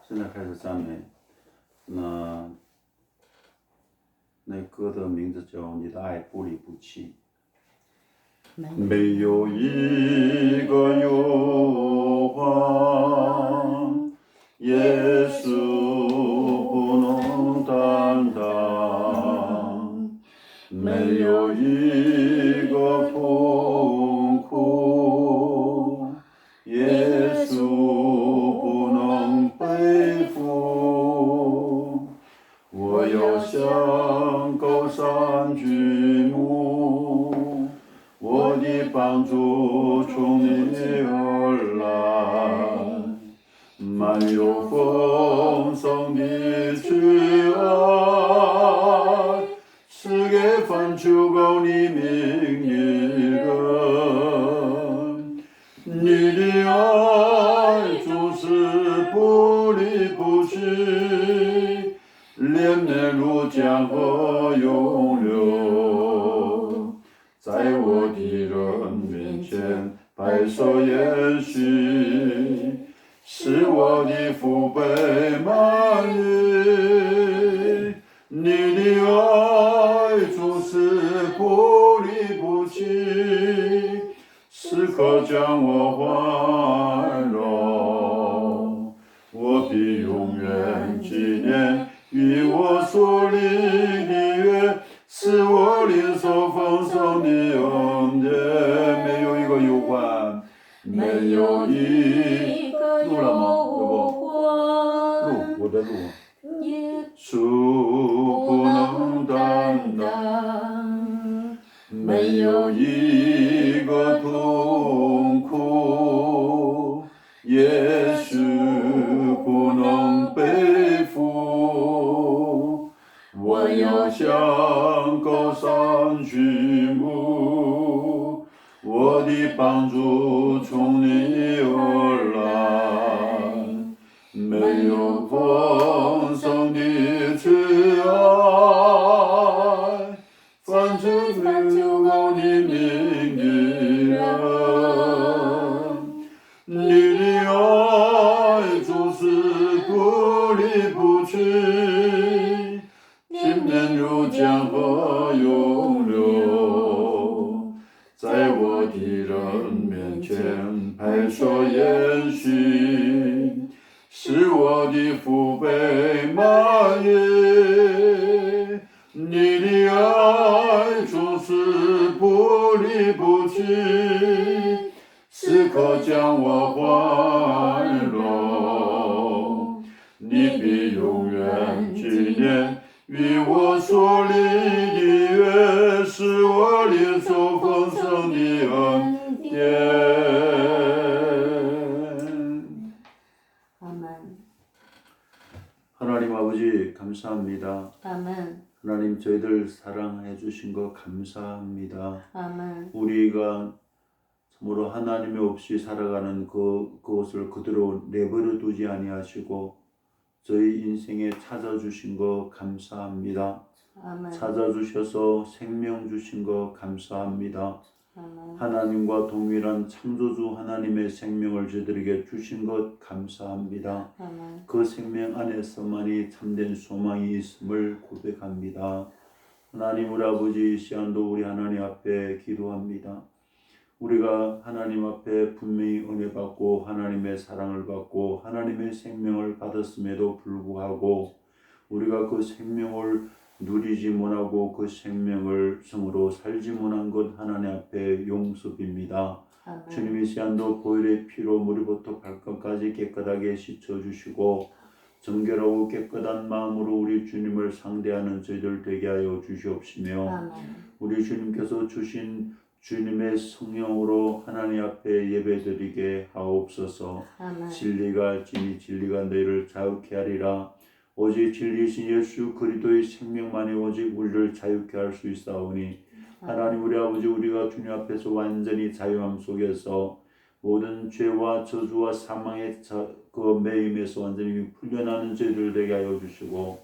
现在开始赞美。那歌的名字叫《你的爱不离不弃》。没有一个忧患，耶稣不能担当；没有一个痛苦，耶稣不能背负。我要向高山举目，我的帮助从你而来，满有丰盛的慈爱，赐给凡求告你名的人。你的爱就是不离不弃，连绵如江河永流，在我的人面前拍手演戏，使我的父辈满意。你的爱就是不离不弃，时刻将我环绕，我必永远纪念与我所立的约，使我领受丰盛的恩典。没有一个忧患，没有一个忧患，我的路，主不能担当，没有一个痛苦，耶稣不能背负。我要向高山举目，我的帮助从你而来，没有丰盛的慈爱，凡求告你名的人。你的爱就是不离不弃，连绵如江河永流，在我的人面前拍手演戏，使我的父辈满意。你的爱就是不离不弃，时刻将我环绕，你必永远纪念与我所立的约，使我领受丰盛的恩典。아멘. 하나님 아버지 감사합니다. 아멘. 하나님 저희들 사랑해 주신 거 감사합니다. 아멘. 우리가 참으로 하나님이 없이 살아가는 그것을 그대로 내버려 두지 아니하시고 저희 인생에 찾아주신 거 감사합니다. 아멘. 찾아주셔서 생명 주신 거 감사합니다. 아멘. 하나님과 동일한 창조주 하나님의 생명을 저희들에게 주신 것 감사합니다. 아멘. 그 생명 안에서만이 참된 소망이 있음을 고백합니다. 하나님 우리 아버지 이 시간도 우리 하나님 앞에 기도합니다. 우리가 하나님 앞에 분명히 은혜 받고 하나님의 사랑을 받고 하나님의 생명을 받았음에도 불구하고 우리가 그 생명을 누리지 못하고 그 생명을 성으로 살지 못한 것 하나님 앞에 용서입니다. 아멘. 주님 이 시간도 보혈의 피로 머리부터 발끝까지 깨끗하게 씻어주시고 정결하고 깨끗한 마음으로 우리 주님을 상대하는 저희들 되게 하여 주시옵시며 아멘. 우리 주님께서 주신 주님의 성령으로 하나님 앞에 예배드리게 하옵소서. 아멘. 진리가 너희를 자유케 하리라. 오직 진리이신 예수 그리스도의 생명만이 오직 우리를 자유케 할 수 있사오니 하나님 우리 아버지 우리가 주님 앞에서 완전히 자유함 속에서 모든 죄와 저주와 사망의 그 매임에서 완전히 풀려나는 저희들 되게 하여 주시고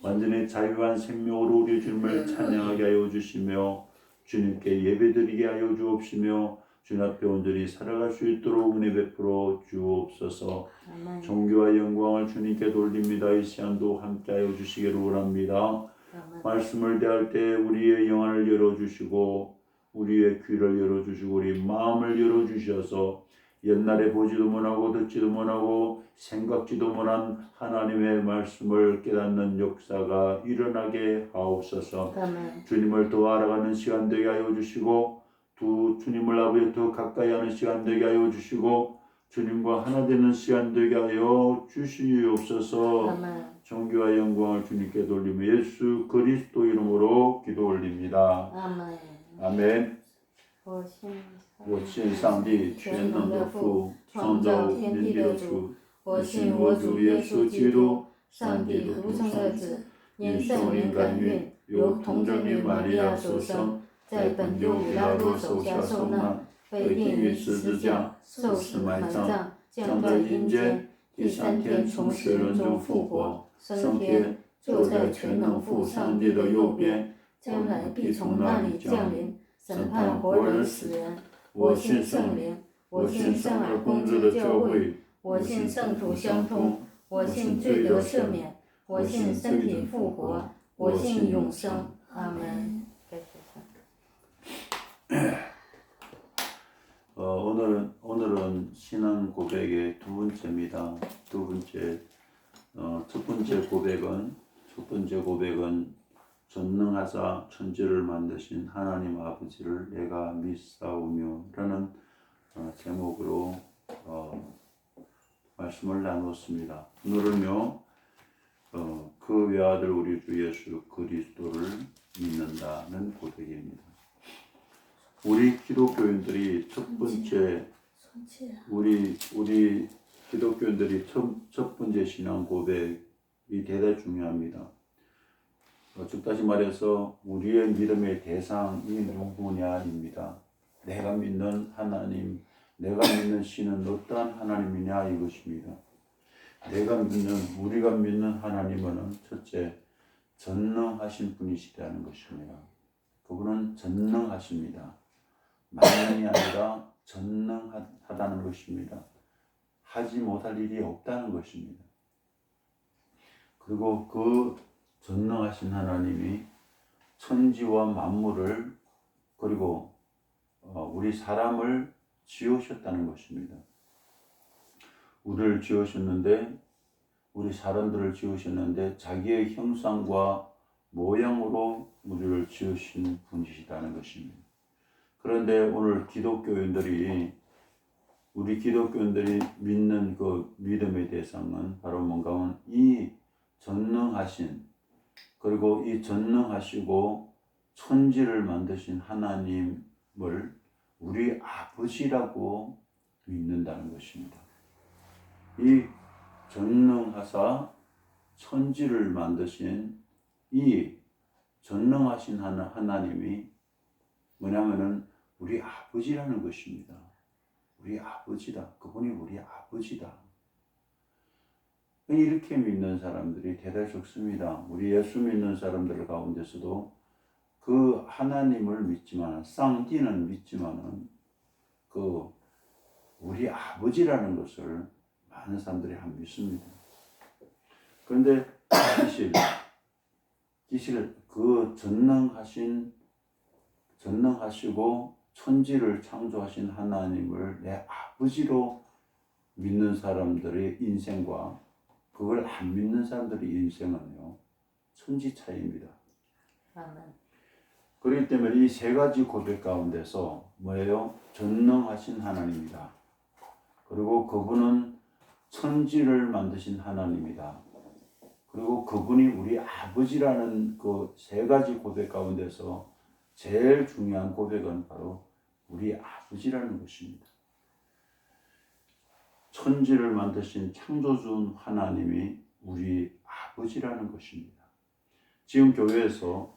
완전히 자유한 생명으로 우리 주님을 찬양하게 하여 주시며 주님께 예배드리게 하여 주옵시며 주님 앞에 온전히 살아갈 수 있도록 은혜 베풀어 주옵소서. 아멘. 존귀와 영광을 주님께 돌립니다. 이 시간도 함께하여 주시기를 원합니다. 아멘. 말씀을 대할 때 우리의 영안을 열어주시고 우리의 귀를 열어주시고 우리 마음을 열어주셔서 옛날에 보지도 못하고 듣지도 못하고 생각지도 못한 하나님의 말씀을 깨닫는 역사가 일어나게 하옵소서. 아멘. 주님을 더 알아가는 시간 되게 하여 주시고 주님을 아버지 더 가까이 하는 시간 되게 하여 주시고 주님과 하나 되는 시간 되게 하여 주시옵소서. 아멘. 존귀와 영광을 주님께 돌리며 예수 그리스도 이름으로 기도 올립니다. 아멘. 아멘. 我信上帝全能的父，创造天地的主。我信我主耶稣基督，上帝独生的子，因圣灵感孕，由童贞女玛利亚所生，在本丢比拉多手下受难，被钉于十字架，受死埋葬，降在阴间，第三天从死人中复活，升天，坐在全能父上帝的右边，将来必从那里降临，审判活人死人。我信圣灵，我信圣而公之的教会，我信圣徒相通，我信罪得赦免，我信身体复活，我信永生。阿门。 오늘은 신앙 고백의 두 번째입니다. 첫 번째 고백은 전능하사 천지를 만드신 하나님 아버지를 내가 믿사오며라는 제목으로 말씀을 나누었습니다. 오늘은요 그 외아들 우리 주 예수 그리스도를 믿는다는 고백입니다. 우리 기독교인들이 우리 기독교인들이 첫 번째 신앙 고백이 대단히 중요합니다. 즉 다시 말해서 우리의 믿음의 대상이 누구냐입니다. 내가 믿는 하나님, 내가 믿는 신은 어떠한 하나님이냐 이것입니다. 우리가 믿는 하나님은 첫째 전능하신 분이시라는 것입니다. 그분은 전능하십니다. 만능이 아니라 전능하다는 것입니다. 하지 못할 일이 없다는 것입니다. 그리고 그 전능하신 하나님이 천지와 만물을 그리고 우리 사람을 지으셨다는 것입니다. 우리를 지으셨는데 우리 사람들을 지으셨는데 자기의 형상과 모양으로 우리를 지으신 분이시다는 것입니다. 그런데 오늘 우리 기독교인들이 믿는 그 믿음의 대상은 바로 뭔가 하면 이 전능하신 그리고 이 전능하시고 천지를 만드신 하나님을 우리 아버지라고 믿는다는 것입니다. 이 전능하사 천지를 만드신 이 전능하신 하나님이 뭐냐면은 우리 아버지라는 것입니다. 우리 아버지다. 그분이 우리 아버지다. 이렇게 믿는 사람들이 대단히 적습니다. 우리 예수 믿는 사람들 가운데서도 그 하나님을 믿지만 쌍띠는 믿지만은 그 우리 아버지라는 것을 많은 사람들이 안 믿습니다. 그런데 기실 그 전능하시고 천지를 창조하신 하나님을 내 아버지로 믿는 사람들의 인생과 그걸 안 믿는 사람들의 인생은요 천지 차이입니다. 아멘. 그렇기 때문에 이 세 가지 고백 가운데서 뭐예요? 전능하신 하나님이다. 그리고 그분은 천지를 만드신 하나님이다. 그리고 그분이 우리 아버지라는 그 세 가지 고백 가운데서 제일 중요한 고백은 바로 우리 아버지라는 것입니다. 천지를 만드신 창조주 하나님이 우리 아버지라는 것입니다. 지금 교회에서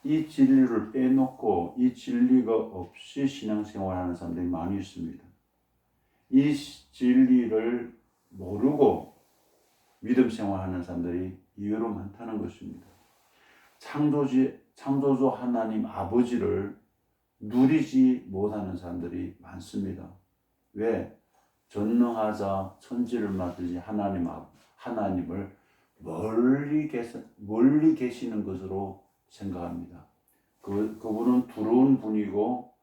이 진리를 빼놓고 이 진리가 없이 신앙생활하는 사람들이 많이 있습니다. 이 진리를 모르고 믿음 생활하는 사람들이 의외로 많다는 것입니다. 창조주 하나님 아버지를 누리지 못하는 사람들이 많습니다. 왜? 전능하사 천지를 만드신 하나님을 멀리 계시는 것으로 생각합니다. 그분은 두려운 분이고,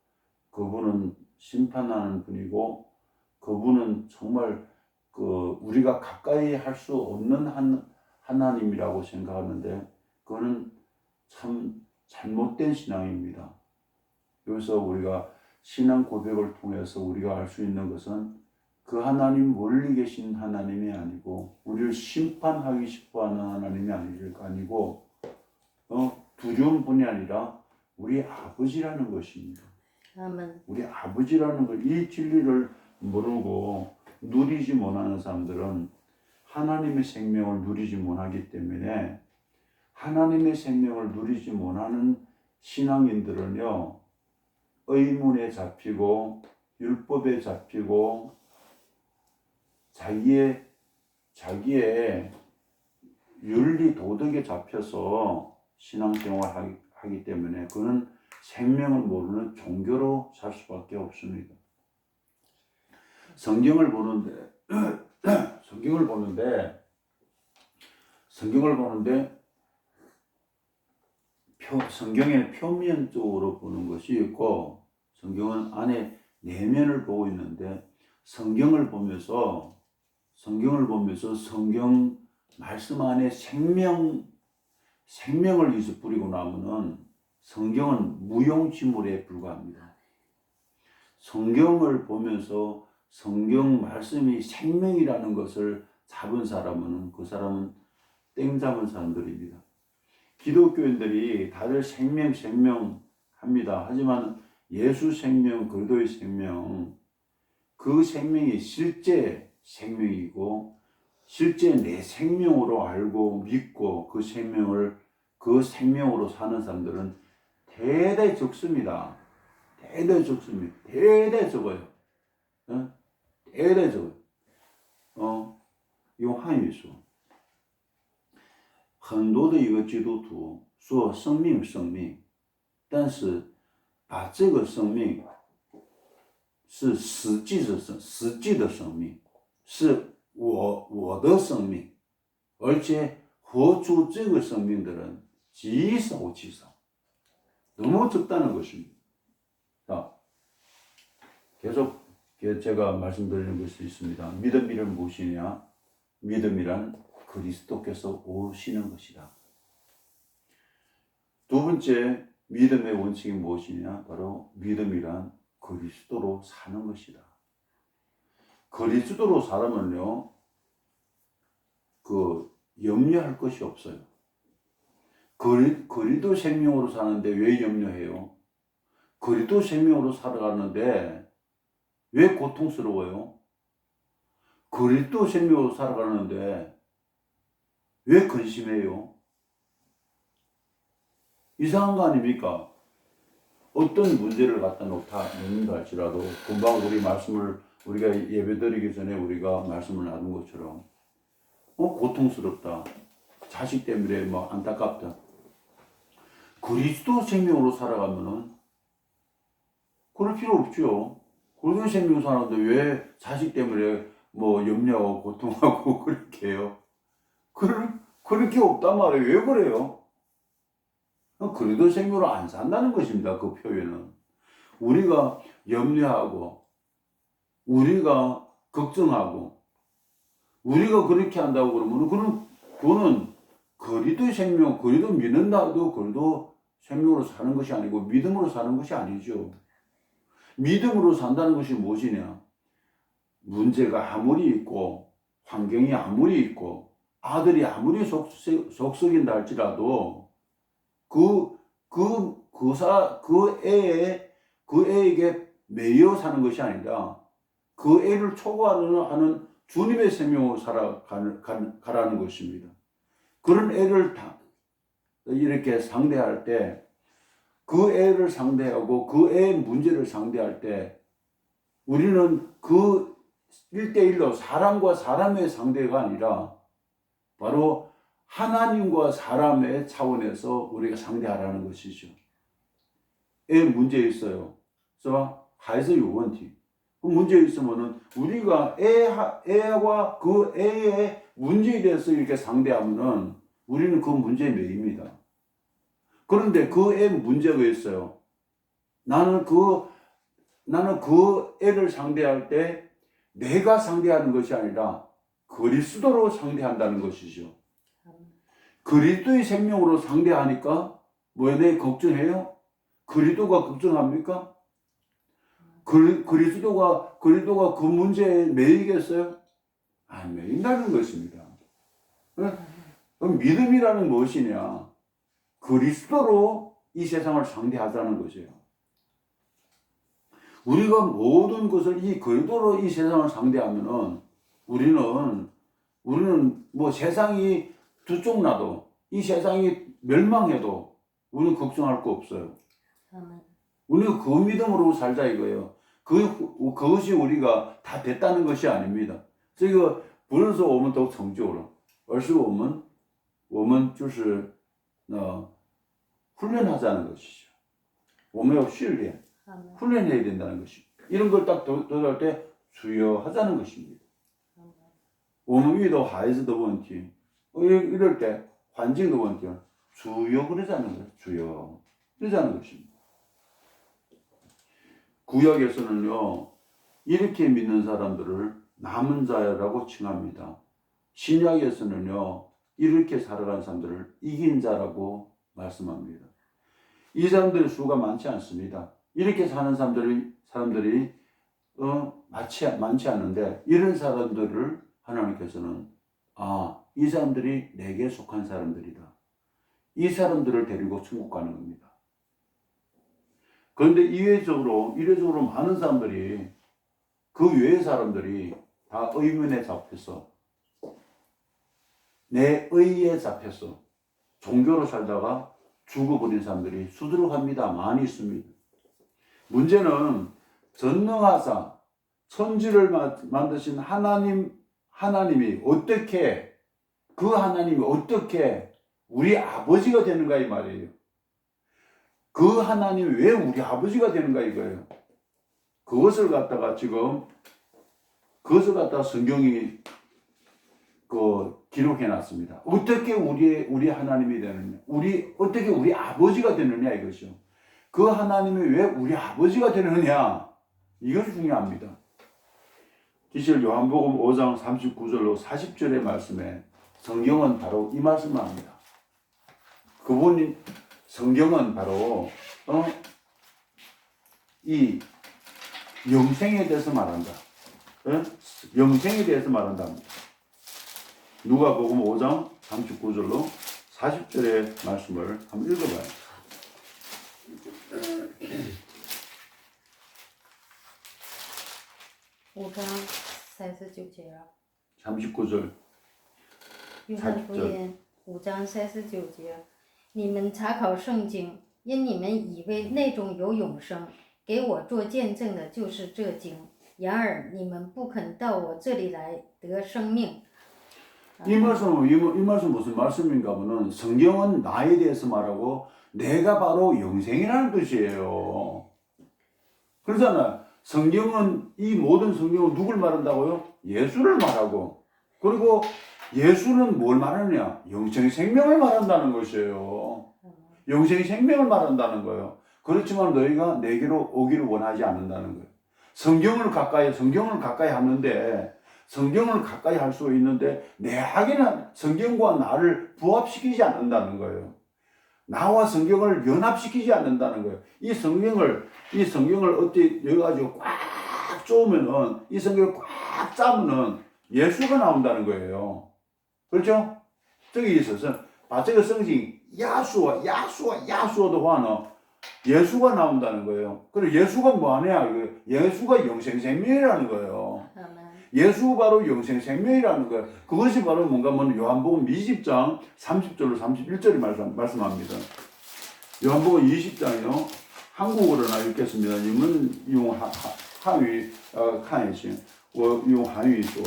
그분은 심판하는 분이고, 그분은 정말 우리가 가까이 할 수 없는 하나님이라고 생각하는데, 그거는 참 잘못된 신앙입니다. 여기서 우리가 신앙 고백을 통해서 우리가 알 수 있는 것은 그 하나님 멀리 계신 하나님이 아니고, 우리를 심판하기 싶어하는 하나님이 아니고, 두려운 분이 아니라 우리 아버지라는 것입니다. 아멘. 우리 아버지라는 것, 이 진리를 모르고 누리지 못하는 사람들은 하나님의 생명을 누리지 못하기 때문에, 하나님의 생명을 누리지 못하는 신앙인들은요, 의문에 잡히고 율법에 잡히고 자기의 윤리 도덕에 잡혀서 신앙생활 하기 때문에 그는 생명을 모르는 종교로 살 수밖에 없습니다. 성경을 보는데 성경에는 표면적으로 보는 것이 있고, 성경은 안에 내면을 보고 있는데, 성경을 보면서 성경 말씀 안에 생명을 이수 뿌리고 나면은 성경은 무용지물에 불과합니다. 성경을 보면서 성경 말씀이 생명이라는 것을 잡은 사람은, 그 사람은 땡 잡은 사람들입니다. 기독교인들이 다들 생명 합니다. 하지만 예수 생명, 그리스도의 생명, 그 생명이 실제 생명이고, 실제 내 생명으로 알고 믿고 그 생명으로 사는 사람들은 대대 적습니다. 대대 적어요. 대대 적어요.用汉语说，很多的一个基督徒说生命，但是把这个生命是实际的生命，是我的生命，而且活出这个生命的人极少，너무 적다는 것입니다. 자, 계속 제가 말씀드리는 것이 있습니다. 믿음이란 무엇이냐? 믿음이란 그리스도께서 오시는 것이다. 두 번째 믿음의 원칙이 무엇이냐? 바로 믿음이란 그리스도로 사는 것이다. 그리스도로 살면요, 염려할 것이 없어요. 그리스도 생명으로 사는데 왜 염려해요? 그리스도 생명으로 살아가는데 왜 고통스러워요? 그리스도 생명으로 살아가는데 왜 근심해요? 이상한 거 아닙니까? 어떤 문제를 갖다 놓는다 할지라도 금방 우리가 예배드리기 전에 우리가 말씀을 나눈 것처럼 고통스럽다, 자식 때문에 안타깝다. 그리스도 생명으로 살아가면은 그럴 필요 없죠. 그리스도 생명으로 살아가는데 왜 자식 때문에 염려하고 고통하고 그렇게 해요? 그럴 게 없단 말이에요. 왜 그래요? 그리스도 생명으로 안 산다는 것입니다. 그 표현은. 우리가 염려하고, 우리가 걱정하고, 우리가 그렇게 한다고 그러면, 그거는 그리스도 생명, 그리스도 믿는다도 그리스도 생명으로 사는 것이 아니고 믿음으로 사는 것이 아니죠. 믿음으로 산다는 것이 무엇이냐? 문제가 아무리 있고, 환경이 아무리 있고, 아들이 아무리 속썩인다 할지라도, 그 애에게 매여 사는 것이 아니라 그 애를 초과하는 주님의 생명으로 살아가라는 것입니다. 그런 애를 이렇게 상대할 때, 그 애를 상대하고 그 애의 문제를 상대할 때 우리는 그 1대1로 사람과 사람의 상대가 아니라 바로 하나님과 사람의 차원에서 우리가 상대하라는 것이죠. 문제 있어요. 是吧? 孩子有问题. 그 문제 있으면은 우리가 애와 그 애의 문제에 대해서 이렇게 상대하면은 우리는 그 문제에 매입니다. 그런데 그 애 문제가 있어요. 나는 그 애를 상대할 때 내가 상대하는 것이 아니라 그리스도로 상대한다는 것이죠. 그리스도의 생명으로 상대하니까 뭐에 대해 걱정해요? 그리스도가 걱정합니까? 그리스도가 그 문제에 매이겠어요? 안 매인다는 것입니다. 그럼 믿음이라는 무엇이냐? 그리스도로 이 세상을 상대하자는 것이에요. 우리가 모든 것을 이 그리스도로 이 세상을 상대하면은 우리는 뭐 세상이 두쪽 나도 이 세상이 멸망해도 우리는 걱정할 거 없어요. 우리는 그 믿음으로 살자 이거예요. 그것이 우리가 다 됐다는 것이 아닙니다. 这个不是说我们都成就了，而是我们就是훈련하자는 것이죠. 我们要训练, 훈련해야 된다는 것이죠. 이런 걸 딱 도달할 때 주여 하자는 것입니다. 我们遇到孩子的问题, 이럴 때 환경의问题, 주여 그러자는 거예요. 주여 그러자는 것입니다. 구약에서는요, 이렇게 믿는 사람들을 남은 자라고 칭합니다. 신약에서는요, 이렇게 살아간 사람들을 이긴 자라고 말씀합니다. 이 사람들의 수가 많지 않습니다. 이렇게 사는 사람들이 많지 않은데, 이런 사람들을 하나님께서는 이 사람들이 내게 속한 사람들이다. 이 사람들을 데리고 천국 가는 겁니다. 그런데 이례적으로 많은 사람들이, 그 외의 사람들이 다 의문에 잡혀서, 내 의에 잡혀서 종교로 살다가 죽어버린 사람들이 수두룩합니다. 많이 있습니다. 문제는 전능하사 천지를 만드신 하나님이 어떻게, 그 하나님이 어떻게 우리 아버지가 되는가 이 말이에요. 그 하나님이 왜 우리 아버지가 되는가 이거예요. 그것을 갖다가 성경이 기록해 놨습니다. 어떻게 우리 하나님이 되느냐, 어떻게 우리 아버지가 되느냐 이것이요. 그 하나님이 왜 우리 아버지가 되느냐, 이것이 중요합니다. 기실 요한복음 5장 39절로 40절의 말씀에 성경은 바로 이 말씀을 합니다. 성경은 바로 이 영생에 대해서 말한다. 영생에 대해서 말한답니다. 누가복음 5장 39절로 40절의 말씀을 한번 읽어봐요. 5장 49节 39절 约翰福音5장 49节，你们查考圣经，因你们以为那种有永生，给我做见证的就是这经。然而你们不肯到我这里来得生命。 이 말씀 무슨 말씀인가 하면은 성경은 나에 대해서 말하고 내가 바로 영생이라는 뜻이에요. 그러잖아요. 이 모든 성경은 누굴 말한다고요? 예수를 말하고, 그리고 예수는 뭘 말하느냐? 영생의 생명을 말한다는 것이에요. 영생의 생명을 말한다는 거예요. 그렇지만 너희가 내게로 오기를 원하지 않는다는 거예요. 성경을 가까이 하는데, 성경을 가까이 할 수 있는데 내하게는 성경과 나를 부합시키지 않는다는 거예요. 나와 성경을 연합시키지 않는다는 거예요. 이 성경을 어떻게 여가지고 꽉 쪼으면은, 이 성경을 꽉 짜면은 예수가 나온다는 거예요. 그렇죠? 저기 있어서, 저个 성경 야수어도 화는 예수가 나온다는 거예요. 그리고 예수가 뭐하냐? 예수가 영생생명이라는 거예요. 예수 바로 영생생명이라는 거예요. 그것이 바로 뭔가 하면 요한복음 20장 30절로 31절이 말씀합니다. 요한복음 20장이요. 한국어로나 읽겠습니다. 용 한위 용 한위 소.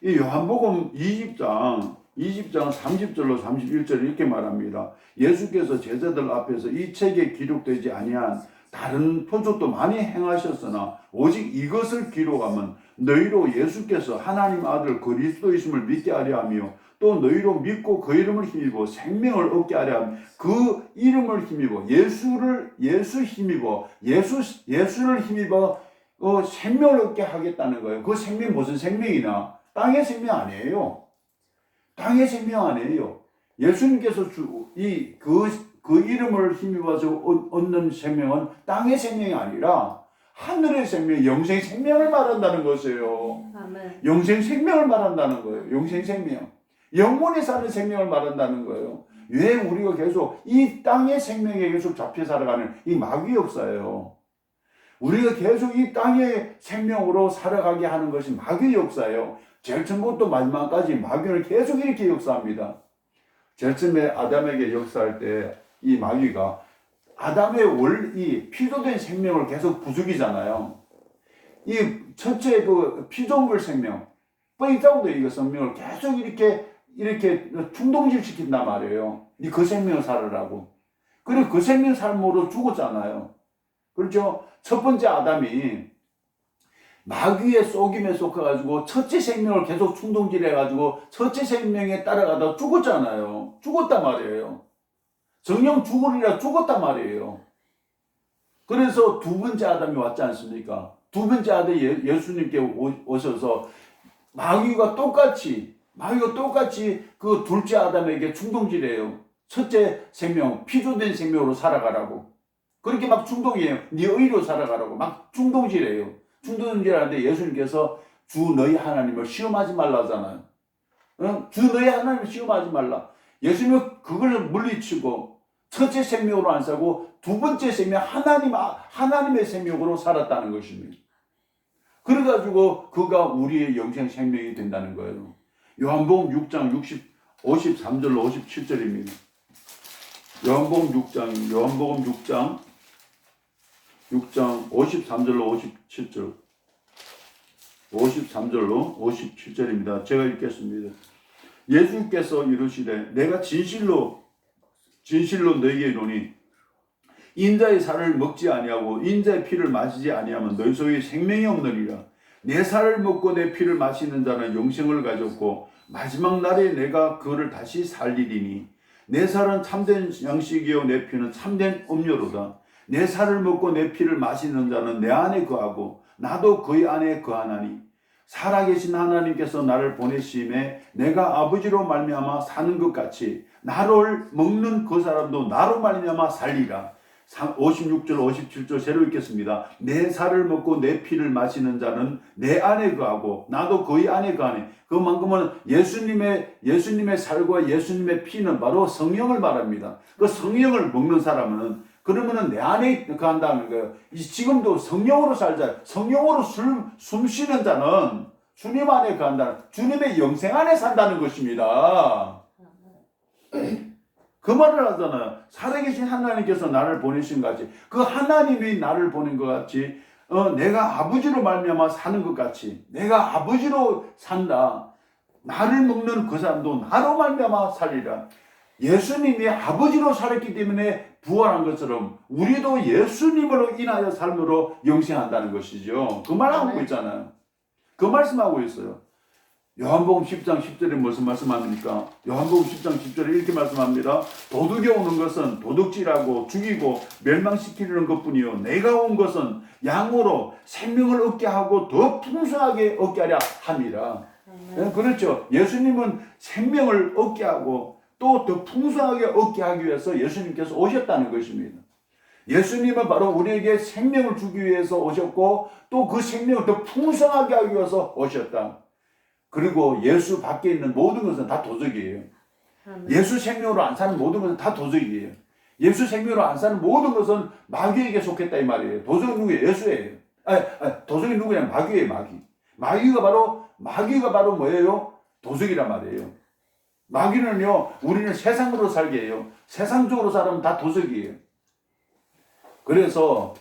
이 요한복음 20장 30절로 31절 이렇게 말합니다. 예수께서 제자들 앞에서 이 책에 기록되지 아니한 다른 표적도 많이 행하셨으나 오직 이것을 기록하면 너희로 예수께서 하나님 아들 그리스도이심을 믿게 하려 하며 또 너희로 믿고 그 이름을 힘입어 생명을 얻게 하려 하며 그 이름을 힘입어 예수 힘입어 예수를 힘입어 생명을 얻게 하겠다는 거예요. 그 생명이 무슨 생명이나 땅의 생명 아니에요. 땅의 생명 아니에요. 예수님께서 그 이름을 힘입어서 얻는 생명은 땅의 생명이 아니라 하늘의 생명, 영생 생명을 말한다는 것이에요. 아멘. 영생 생명을 말한다는 거예요. 영생 생명. 영원히 사는 생명을 말한다는 거예요. 왜 우리가 계속 이 땅의 생명에 계속 잡혀 살아가는 이 마귀 역사예요. 우리가 계속 이 땅의 생명으로 살아가게 하는 것이 마귀 역사예요. 제일 처음부터 마지막까지 마귀는 계속 이렇게 역사합니다. 제일 처음에 아담에게 역사할 때 이 마귀가 아담의 이 피조된 생명을 계속 부수기잖아요. 이 첫째 그 피조물 생명, 뻔히자고도 이거 생명을 계속 이렇게 충동질 시킨단 말이에요. 그 생명을 살으라고. 그리고 그 생명 삶으로 죽었잖아요. 그렇죠? 첫 번째 아담이 마귀의 속임에 속아가지고 첫째 생명을 계속 충동질해가지고 첫째 생명에 따라가다 죽었잖아요. 죽었단 말이에요. 정령 죽으리라 죽었단 말이에요. 그래서 두 번째 아담이 왔지 않습니까? 두 번째 아담 예수님께 오셔서 마귀가 똑같이 그 둘째 아담에게 충동질해요. 첫째 생명, 피조된 생명으로 살아가라고. 그렇게 막 충동이에요. 네 의로 살아가라고 막 충동질해요. 충동질하는데 예수님께서 주 너희 하나님을 시험하지 말라잖아요. 주 너희 하나님을 시험하지 말라. 예수님은 그걸 물리치고 첫째 생명으로 안 살고 두 번째 생명 하나님의 생명으로 살았다는 것입니다. 그래가지고 그가 우리의 영생 생명이 된다는 거예요. 요한복음 6장 53절로 57절입니다. 요한복음 6장 53절로 57절 53절로 57절입니다. 제가 읽겠습니다. 예수께서 이르시되 내가 진실로 너희에게 이르노니 인자의 살을 먹지 아니하고 인자의 피를 마시지 아니하면 너희 속에 생명이 없느니라. 내 살을 먹고 내 피를 마시는 자는 영생을 가졌고 마지막 날에 내가 그를 다시 살리리니 내 살은 참된 양식이요 내 피는 참된 음료로다. 내 살을 먹고 내 피를 마시는 자는 내 안에 거하고 나도 그의 안에 거하나니 살아계신 하나님께서 나를 보내심에 내가 아버지로 말미암아 사는 것 같이 나를 먹는 그 사람도 나로 말미암아 살리라. 56절 57절 새로 읽겠습니다. 내 살을 먹고 내 피를 마시는 자는 내 안에 거하고 나도 그의 안에 거하니 그만큼은 예수님의 살과 예수님의 피는 바로 성령을 말합니다. 그 성령을 먹는 사람은 그러면은 내 안에 거한다는 거예요. 지금도 성령으로 살자. 성령으로 숨 쉬는 자는 주님 안에 거한다는, 주님의 영생 안에 산다는 것입니다. 그 말을 하잖아요. 살아계신 하나님께서 나를 보내신 것 같이, 그 하나님이 나를 보낸 것 같이, 내가 아버지로 말미암아 사는 것 같이, 내가 아버지로 산다. 나를 먹는 그 사람도 나로 말미암아 살리라. 예수님이 아버지로 살았기 때문에 부활한 것처럼 우리도 예수님으로 인하여 삶으로 영생한다는 것이죠. 그 말하고 있잖아요. 그 말씀하고 있어요. 요한복음 10장 10절에 무슨 말씀합니까? 요한복음 10장 10절에 이렇게 말씀합니다. 도둑이 오는 것은 도둑질하고 죽이고 멸망시키려는 것뿐이요 내가 온 것은 양으로 생명을 얻게 하고 더 풍성하게 얻게 하려 함이라. 그렇죠. 예수님은 생명을 얻게 하고 또 더 풍성하게 얻게 하기 위해서 예수님께서 오셨다는 것입니다. 예수님은 바로 우리에게 생명을 주기 위해서 오셨고 또 그 생명을 더 풍성하게 하기 위해서 오셨다. 그리고 예수 밖에 있는 모든 것은 다 도적이에요. 예수 생명으로 안 사는 모든 것은 다 도적이에요. 예수 생명으로 안 사는 모든 것은 마귀에게 속했다 이 말이에요. 도적은 누구예요? 예수예요. 도적이 누구냐? 마귀예요. 마귀가 바로 뭐예요? 도적이란 말이에요. 마귀는요, 우리는 세상으로 살게 해요. 세상적으로 살면 다 도적이에요. 그래서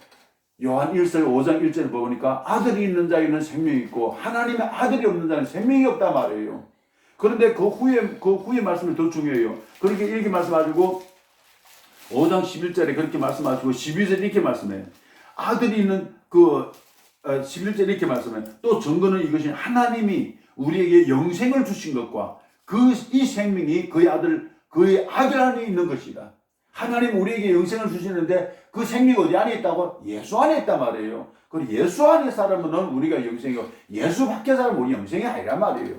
요한 1서 5장 1절을 보니까 아들이 있는 자에는 생명이 있고 하나님의 아들이 없는 자는 생명이 없단 말이에요. 그런데 그 후에 말씀이 더 중요해요. 그렇게 이렇게 말씀하시고 5장 11절에 그렇게 말씀하시고 12절에 이렇게 말씀해요. 아들이 있는 11절에 이렇게 말씀해요. 또 증거는 이것이 하나님이 우리에게 영생을 주신 것과 이 생명이 그의 아들 안에 있는 것이다. 하나님 우리에게 영생을 주시는데 그 생명이 어디 안에 있다고? 예수 안에 있단 말이에요. 그리고 예수 안에 살면 우리가 영생이고 예수 밖에 살면 우리 영생이 아니란 말이에요.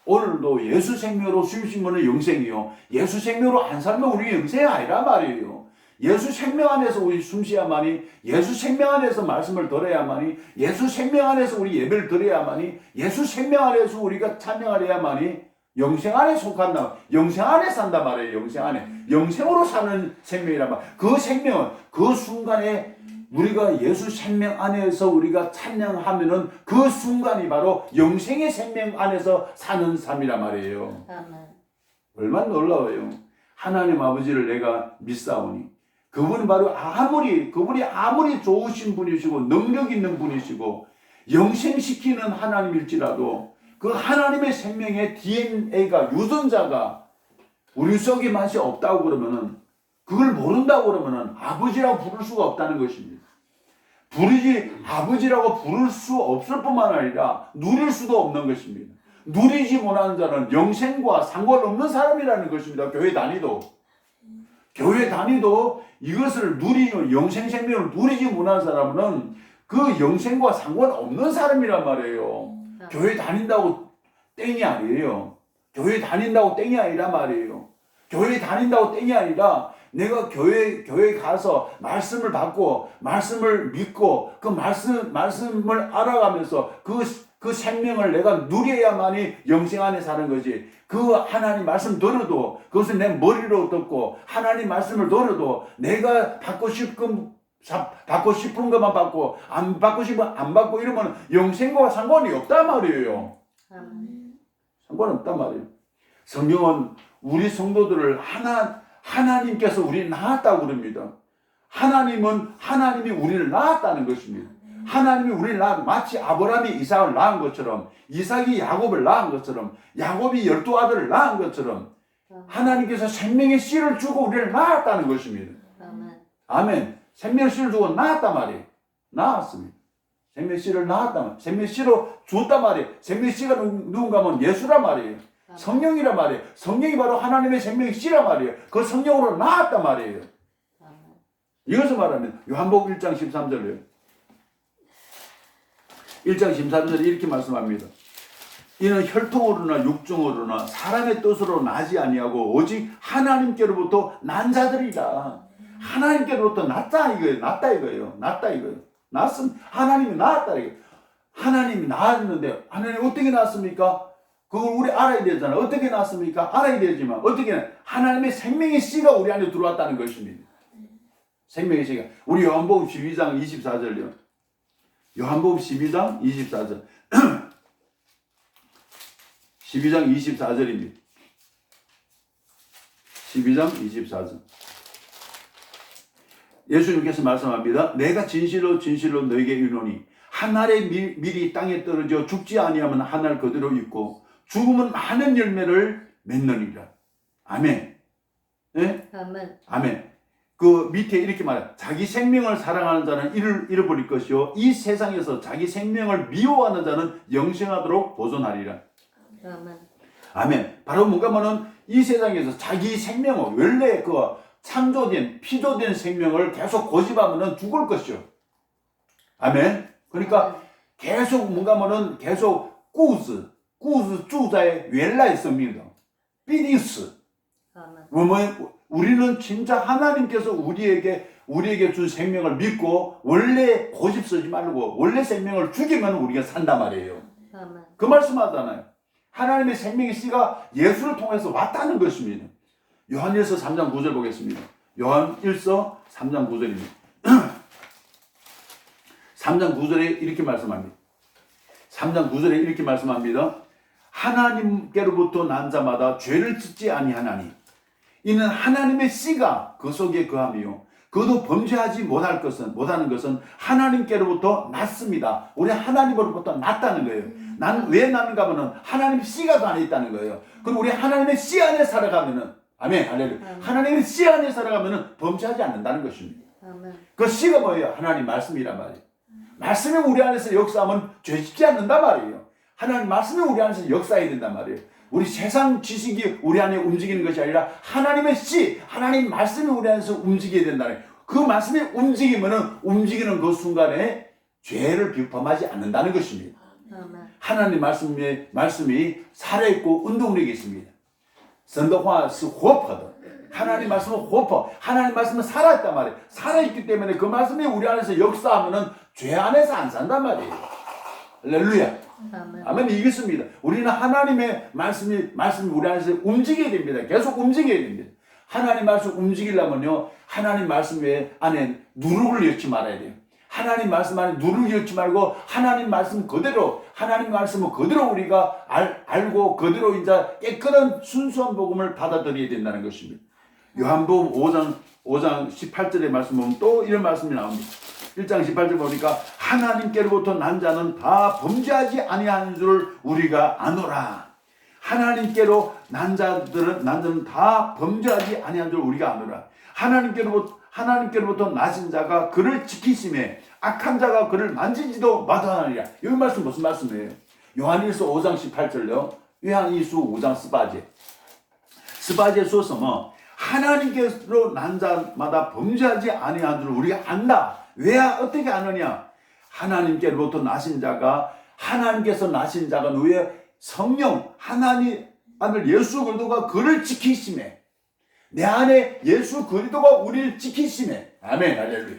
오늘도 예수 생명으로 숨쉬면 영생이요. 예수 생명으로 안 살면 우리 영생이 아니란 말이에요. 예수 생명 안에서 우리 숨쉬야만이, 예수 생명 안에서 말씀을 들어야만이, 예수 생명 안에서 우리 예배를 드려야만이, 예수 생명 안에서 우리가 찬양을 해야만이 영생 안에 속한다. 영생 안에 산다 말이에요. 영생 안에. 영생으로 사는 생명이란 말. 그 생명은 그 순간에 우리가 예수 생명 안에서 우리가 찬양하면은 그 순간이 바로 영생의 생명 안에서 사는 삶이란 말이에요. 아멘. 얼마나 놀라워요. 하나님 아버지를 내가 믿사오니 그분이 아무리 좋으신 분이시고 능력 있는 분이시고 영생시키는 하나님일지라도 그 하나님의 생명의 DNA가 유전자가 우리 속에 맛이 없다고 그러면은 그걸 모른다고 그러면은 아버지라고 부를 수가 없다는 것입니다. 아버지라고 부를 수 없을 뿐만 아니라 누릴 수도 없는 것입니다. 누리지 못하는 자는 영생과 상관없는 사람이라는 것입니다. 교회 다니도 이것을 영생 생명을 누리지 못하는 사람은 그 영생과 상관없는 사람이란 말이에요. 교회 다닌다고 땡이 아니에요. 교회 다닌다고 땡이 아니란 말이에요. 교회 다닌다고 땡이 아니라 내가 교회 가서 말씀을 받고 말씀을 믿고 그 말씀을 알아가면서 그 생명을 내가 누려야만이 영생 안에 사는 거지. 그 하나님 말씀 들어도 그것을 내 머리로 듣고 하나님 말씀을 들어도 내가 받고 싶은 것만 받고 안 받고 싶으면 안 받고 이러면 영생과 상관이 없단 말이에요. 상관없단 말이에요. 성경은 우리 성도들을 하나님께서 우리를 낳았다고 그럽니다. 하나님이 우리를 낳았다는 것입니다. 하나님이 우리를 마치 아브라함이 이삭을 낳은 것처럼 이삭이 야곱을 낳은 것처럼 야곱이 12아들을 낳은 것처럼 하나님께서 생명의 씨를 주고 우리를 낳았다는 것입니다. 아멘. 생명의 씨를 주고 낳았단 말이에요. 낳았습니다. 생명의 씨를 낳았단 말이에요. 생명의 씨로 주었단 말이에요. 생명의 씨가 누군가 하면 예수란 말이에요. 성령이란 말이에요. 성령이 바로 하나님의 생명의 씨란 말이에요. 그 성령으로 낳았단 말이에요. 이것을 말하면 요한복음 1장 13절이에요. 1장 13절에 이렇게 말씀합니다. 이는 혈통으로나 육정으로나 사람의 뜻으로 나지 아니하고 오직 하나님께로부터 난 자들이라. 하나님께로부터 났다 이거예요. 하나님이 낳았다 이거예요. 하나님이 낳았는데 하나님 어떻게 낳았습니까? 그걸 우리 알아야 되잖아요. 어떻게 낳았습니까? 알아야 되지만 어떻게 하나님의 생명의 씨가 우리 안에 들어왔다는 것입니다. 생명의 씨가. 우리 요한복음 12장 24절이요. 요한복음 12장 24절. 12장 24절입니다. 12장 24절. 예수님께서 말씀합니다. 내가 진실로 너에게 이르노니 한 알의 밀이 땅에 떨어져 죽지 아니하면 한 알 그대로 있고 죽으면 많은 열매를 맺느니라. 아멘. 네? 아멘. 그 밑에 이렇게 말해요. 자기 생명을 사랑하는 자는 이를 잃어버릴 것이요 이 세상에서 자기 생명을 미워하는 자는 영생하도록 보존하리라. 아멘. 바로 뭔가 하면은 이 세상에서 자기 생명을 원래 피조된 생명을 계속 고집하면은 죽을 것이요. 아멘. 그러니까 계속 뭔가 하면은 계속 꾸즈 주자의 웰라의 생명이다. 비디스. 우리는 진짜 하나님께서 우리에게 준 생명을 믿고 원래 고집 쓰지 말고 원래 생명을 죽이면 우리가 산단 말이에요. 그 말씀하잖아요. 하나님의 생명의 씨가 예수를 통해서 왔다는 것입니다. 요한일서 3장 9절 보겠습니다. 요한일서 3장 9절입니다. 3장 9절에 이렇게 말씀합니다. 3장 9절에 이렇게 말씀합니다. 하나님께로부터 난 자마다 죄를 짓지 아니하나니 이는 하나님의 씨가 그 속에 거함이요 그도 범죄하지 못하는 것은 하나님께로부터 났습니다. 우리 하나님으로부터 났다는 거예요. 난 왜 나는가 하면은 하나님의 씨가 그 안에 있다는 거예요. 그럼 우리 하나님의 씨 안에 살아가면은 아멘. 할렐루야. 하나님의 씨 안에 살아가면 범죄하지 않는다는 것입니다. 아멘. 그 씨가 뭐예요? 하나님 말씀이란 말이에요. 말씀이 우리 안에서 역사하면 죄 짓지 않는단 말이에요. 하나님 말씀이 우리 안에서 역사해야 된단 말이에요. 우리 세상 지식이 우리 안에 움직이는 것이 아니라 하나님의 씨, 하나님 말씀이 우리 안에서 움직여야 된다는 거예요. 그 말씀이 움직이면은 움직이는 그 순간에 죄를 비범하지 않는다는 것입니다. 아멘. 하나님 말씀이 살아있고 운동력이 있습니다. 선덕화是活泼的. 하나님 말씀은活泼. 하나님 말씀은 살아있단 말이에요. 살아있기 때문에 그 말씀이 우리 안에서 역사하면은 죄 안에서 안 산단 말이에요. 할렐루야. 아멘. 이겼습니다. 우리는 하나님의 말씀이 우리 안에서 움직여야 됩니다. 계속 움직여야 됩니다. 하나님 말씀 움직이려면요, 하나님 말씀 안에 누룩을 넣지 말아야 돼요. 하나님 말씀 안에 누룩을 넣지 말고 하나님 말씀 그대로, 하나님 말씀을 그대로 우리가 알고 그대로 이제 깨끗한 순수한 복음을 받아들여야 된다는 것입니다. 요한복음 5장 18절의 말씀 보면 또 이런 말씀이 나옵니다. 1장 18절 보니까 하나님께로부터 난 자는 다 범죄하지 아니하는 줄을 우리가 아노라. 하나님께로 난 자는 다 범죄하지 아니하는 줄을 우리가 아노라. 하나님께로부터 나신 자가 그를 지키심에 악한 자가 그를 만지지도 마다하느니라. 이 말씀 무슨 말씀이에요? 요한일서 5장 18절요. 요한일서 5장 18절. 18절说什么? 하나님께로 난 자마다 범죄하지 아니하는 줄을 우리가 안다. 왜 어떻게 아느냐? 하나님께로부터 나신 자가, 하나님께서 나신 자가 누구예요? 성령, 하나님 아들 예수 그리스도가 그를 지키심에, 내 안에 예수 그리스도가 우리를 지키심에, 아멘, 할렐루야.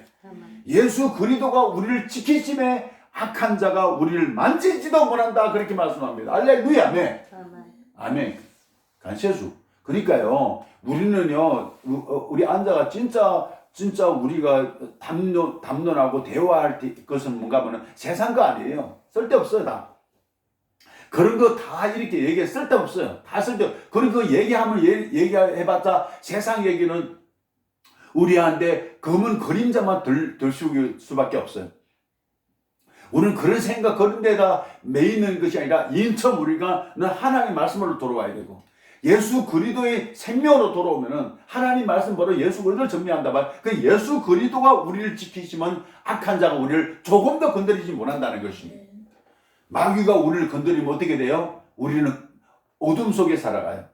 예수 그리스도가 우리를 지키심에 악한 자가 우리를 만지지도 못한다, 그렇게 말씀합니다. 할렐루야, 아멘. 아멘. 간세수. 그러니까요, 우리는요, 우리 안자가 진짜 우리가 담론하고 대화할 것은 뭔가 하면 세상 거 아니에요. 쓸데없어요, 다. 그런 거 다 이렇게 얘기해 쓸데없어요. 다 쓸데없어요. 그런 거 얘기해봤자 세상 얘기는 우리한테 검은 그림자만 들쑤길 수밖에 없어요. 우리는 그런 생각, 그런 데다 매이는 것이 아니라 인처럼 우리가 하나님의 말씀으로 돌아와야 되고, 예수 그리스도의 생명으로 돌아오면은 하나님 말씀 바로 예수 그리스도를 정리한다 말. 그 예수 그리스도가 우리를 지키시면 악한 자가 우리를 조금 더 건드리지 못한다는 것입니다. 마귀가 우리를 건드리면 어떻게 돼요? 우리는 어둠 속에 살아가요.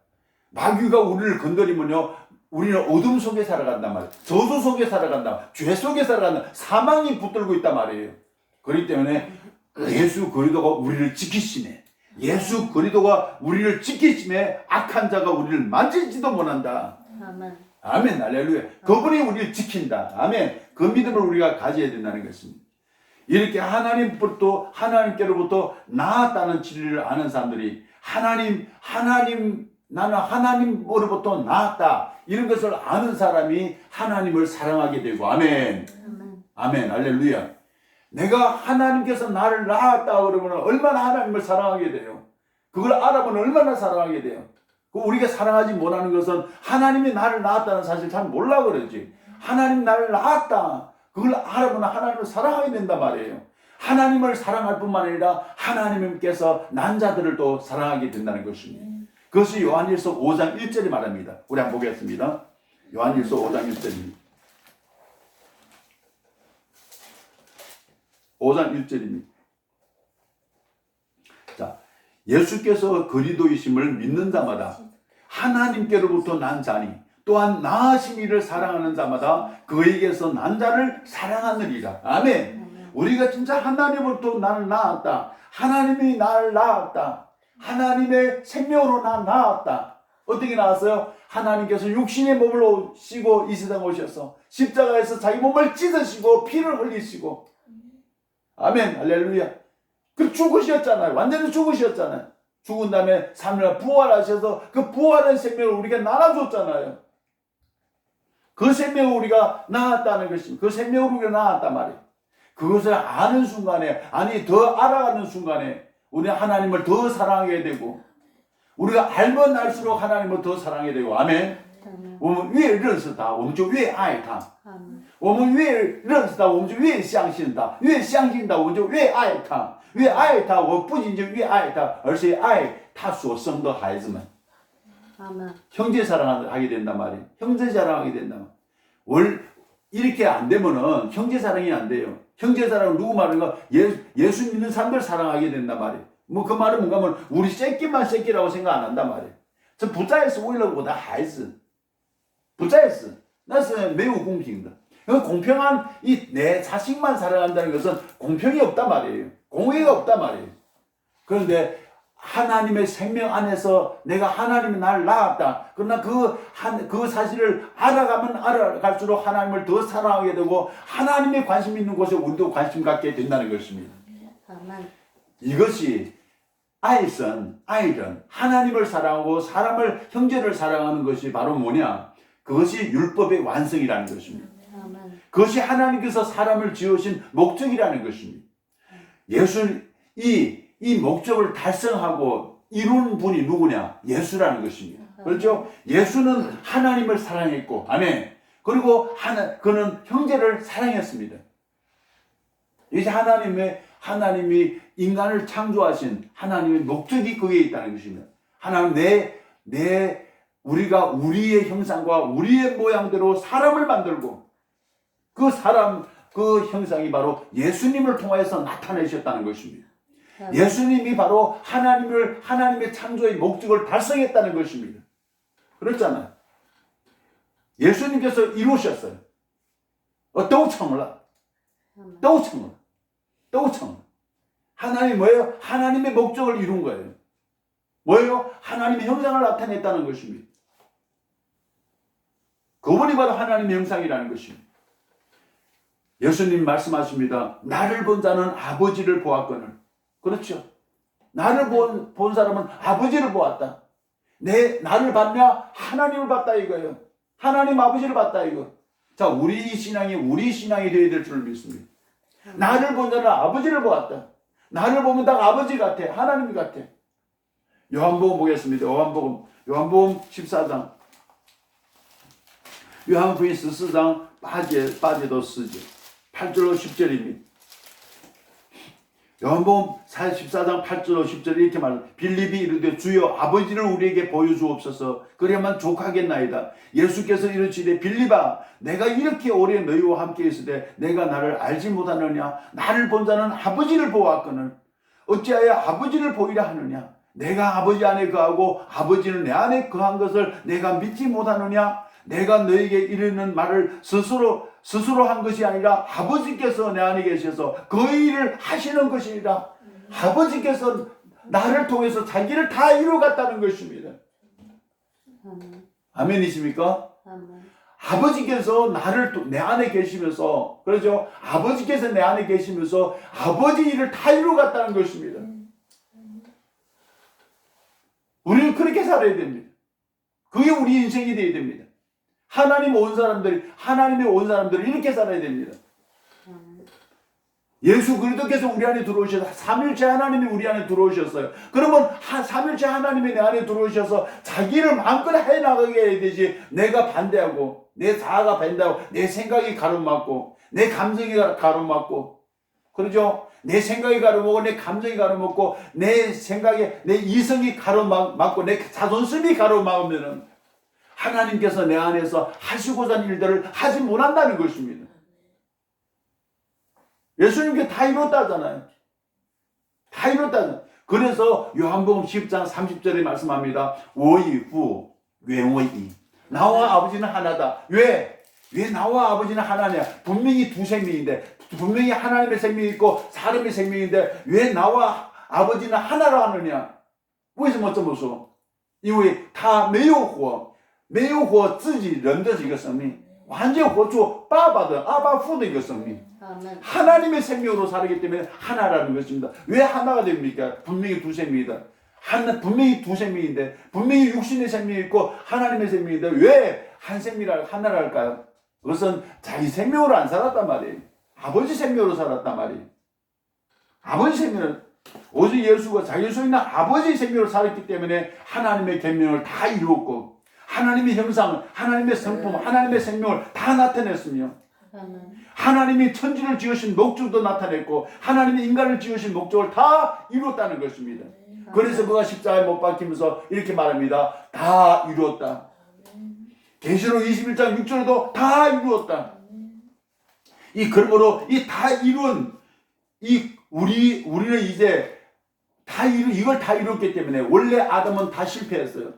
마귀가 우리를 건드리면요, 우리는 어둠 속에 살아간단 말이에요. 저주 속에 살아간다. 죄 속에 살아간다. 사망이 붙들고 있단 말이에요. 그렇기 때문에 예수 그리스도가 우리를 지키시네. 예수 그리스도가 우리를 지키심에 악한 자가 우리를 만지지도 못한다. 아멘. 아멘. 할렐루야. 그분이 우리를 지킨다. 아멘. 그 믿음을 우리가 가져야 된다는 것입니다. 이렇게 하나님께로부터 나았다는 진리를 아는 사람들이 나는 하나님으로부터 나았다, 이런 것을 아는 사람이 하나님을 사랑하게 되고, 아멘. 아멘. 할렐루야. 내가 하나님께서 나를 낳았다 그러면 얼마나 하나님을 사랑하게 돼요. 그걸 알아보면 얼마나 사랑하게 돼요. 우리가 사랑하지 못하는 것은 하나님이 나를 낳았다는 사실 잘 몰라 그러지. 하나님 나를 낳았다, 그걸 알아보면 하나님을 사랑하게 된단 말이에요. 하나님을 사랑할 뿐만 아니라 하나님께서 난 자들을 또 사랑하게 된다는 것입니다. 그것이 요한일서 5장 1절이 말합니다. 우리 한번 보겠습니다. 요한일서 5장 1절입니다. 5장 1절입니다. 자, 예수께서 그리스도이심을 믿는 자마다 하나님께로부터 난 자니 또한 나으신 이를 사랑하는 자마다 그에게서 난 자를 사랑하느니라. 아멘. 우리가 진짜 하나님으로부터 나를 낳았다. 하나님이 나를 낳았다. 하나님의 생명으로 나 낳았다. 어떻게 낳았어요? 하나님께서 육신의 몸을 오시고 이 세상에 오셔서 십자가에서 자기 몸을 찢으시고 피를 흘리시고, 아멘. 할렐루야. 그 죽으셨잖아요. 완전히 죽으셨잖아요. 죽은 다음에 3일 부활하셔서 그 부활한 생명을 우리가 나눠줬잖아요. 그 생명을 우리가 낳았다는 것입니다. 그 생명을 우리가 낳았단 말이에요. 그것을 아는 순간에, 아니 더 알아가는 순간에 우리는 하나님을 더 사랑하게 되고, 우리가 알면 알수록 하나님을 더 사랑하게 되고, 아멘. 我们越认识他，我们就越爱他。我们越认识他，我们就越相信他，越相信他，我们就越爱他，越爱他，我不仅就越爱他，而且爱他所生的孩子们。 아멘. 형제 사랑하게 된단 말이에요. 형제 사랑하게 된단 말이에요. 이렇게 안 되면은 형제 사랑이 안 돼요. 형제 사랑은 누구 말인가? 예수 믿는 사람들 사랑하게 된단 말이에요. 뭐 그 말은 뭔가 하면 우리 새끼만 새끼라고 생각 안 한단 말이에요. 저 부자에서 오일러보다 하이스. 부자에서. 나는 매우 공평이다. 공평한 내 자식만 사랑한다는 것은 공평이 없단 말이에요. 공의가 없단 말이에요. 그런데 하나님의 생명 안에서 내가 하나님이 나를 낳았다. 그러나 그 사실을 알아가면 알아갈수록 하나님을 더 사랑하게 되고 하나님의 관심 있는 곳에 우리도 관심 갖게 된다는 것입니다. 아멘. 이것이 아이든 하나님을 사랑하고 사람을 형제를 사랑하는 것이 바로 뭐냐? 그것이 율법의 완성이라는 것입니다. 아멘. 그것이 하나님께서 사람을 지으신 목적이라는 것입니다. 이 목적을 달성하고 이룬 분이 누구냐? 예수라는 것입니다. 그렇죠? 예수는 하나님을 사랑했고, 아멘. 그리고 그는 형제를 사랑했습니다. 이제 하나님이 인간을 창조하신 하나님의 목적이 거기에 있다는 것입니다. 하나님 우리가 우리의 형상과 우리의 모양대로 사람을 만들고 그 형상이 바로 예수님을 통하여서 나타내셨다는 것입니다. 예수님이 바로 하나님의 창조의 목적을 달성했다는 것입니다. 그렇잖아요. 예수님께서 이루셨어요. 또 청을. 하나님이 뭐예요? 하나님의 목적을 이룬 거예요. 뭐예요? 하나님의 형상을 나타냈다는 것입니다. 그분이 바로 하나님의 형상이라는 것입니다. 예수님 말씀하십니다. 나를 본 자는 아버지를 보았거늘. 그렇죠. 나를 본 사람은 아버지를 보았다. 나를 봤냐? 하나님을 봤다 이거예요. 하나님 아버지를 봤다 이거. 자, 우리 신앙이 되어야 될 줄 믿습니다. 나를 본 자는 아버지를 보았다. 나를 보면 다 아버지 같아. 하나님 같아. 요한복음 보겠습니다. 요한복음 14장. 요한복음 14장 빠져도 쓰죠. 8절로 10절입니다. 요한복음 14장 8절로 10절 이렇게 말합니다. 빌립이 이르되 주여 아버지를 우리에게 보여주옵소서 그래야만 족하겠나이다. 예수께서 이르시되 빌립아 내가 이렇게 오래 너희와 함께 있으되 내가 나를 알지 못하느냐. 나를 본 자는 아버지를 보았거늘 어찌하여 아버지를 보이라 하느냐. 내가 아버지 안에 거하고 아버지는 내 안에 거한 것을 내가 믿지 못하느냐. 내가 너에게 이르는 말을 스스로 한 것이 아니라 아버지께서 내 안에 계셔서 그 일을 하시는 것이니라. 아버지께서 나를 통해서 자기를 다 이루어갔다는 것입니다. 아멘이십니까? 아버지께서 내 안에 계시면서, 그렇죠? 아버지께서 내 안에 계시면서 아버지 일을 다 이루어갔다는 것입니다. 우리는 그렇게 살아야 됩니다. 그게 우리 인생이 되어야 됩니다. 하나님의 온 사람들이 이렇게 살아야 됩니다. 예수 그리스도께서 우리 안에 들어오셔서 삼일째 하나님이 우리 안에 들어오셨어요. 그러면 삼일째 하나님이 내 안에 들어오셔서 자기를 마음껏 해나가게 해야 되지. 내가 반대하고 내 자아가 반대하고 내 생각이 가로막고 내 감정이 가로막고, 그렇죠? 내 생각이 가로막고 내 감정이 가로막고 내 이성이 가로막고 내 자존심이 가로막으면은 하나님께서 내 안에서 하시고자 하는 일들을 하지 못한다는 것입니다. 예수님께 다 이뤘다잖아요. 다 이뤘다잖아요. 그래서 요한복음 10장 30절에 말씀합니다. 워이후 웨워이 나와 아버지는 하나다. 왜 나와 아버지는 하나냐? 분명히 두 생명인데, 분명히 하나님의 생명이 있고 사람의 생명인데 왜 나와 아버지는 하나라 하느냐? 为什么这么说？因为他没有活自己人的一个生命，完全活出爸爸的阿爸父的一个生命。 하나님의 생명으로 살기 때문에 하나라는 것입니다. 왜 하나가 됩니까? 분명히 두 생명이다. 분명히 두 생명인데, 분명히 육신의 생명이 있고 하나님의 생명인데 왜 한 생명이라 하나라 할까요? 그것은 자기 생명으로 안 살았단 말이에요. 아버지 생명으로 살았단 말이에요. 아버지 생명을 오직 예수가 자기 소 있는 아버지 생명으로 살았기 때문에 하나님의 계명을 다 이루었고 하나님의 형상, 하나님의 성품, 하나님의 생명을 다 나타냈으며 하나님이 천지를 지으신 목적도 나타냈고 하나님이 인간을 지으신 목적을 다 이루었다는 것입니다. 그래서 그가 십자가에 못 박히면서 이렇게 말합니다. 다 이루었다. 계시록 21장 6절에도 다 이루었다. 그러므로 이 다 이룬 우리는 이제 이걸 다 이뤘기 때문에 원래 아담은 다 실패했어요.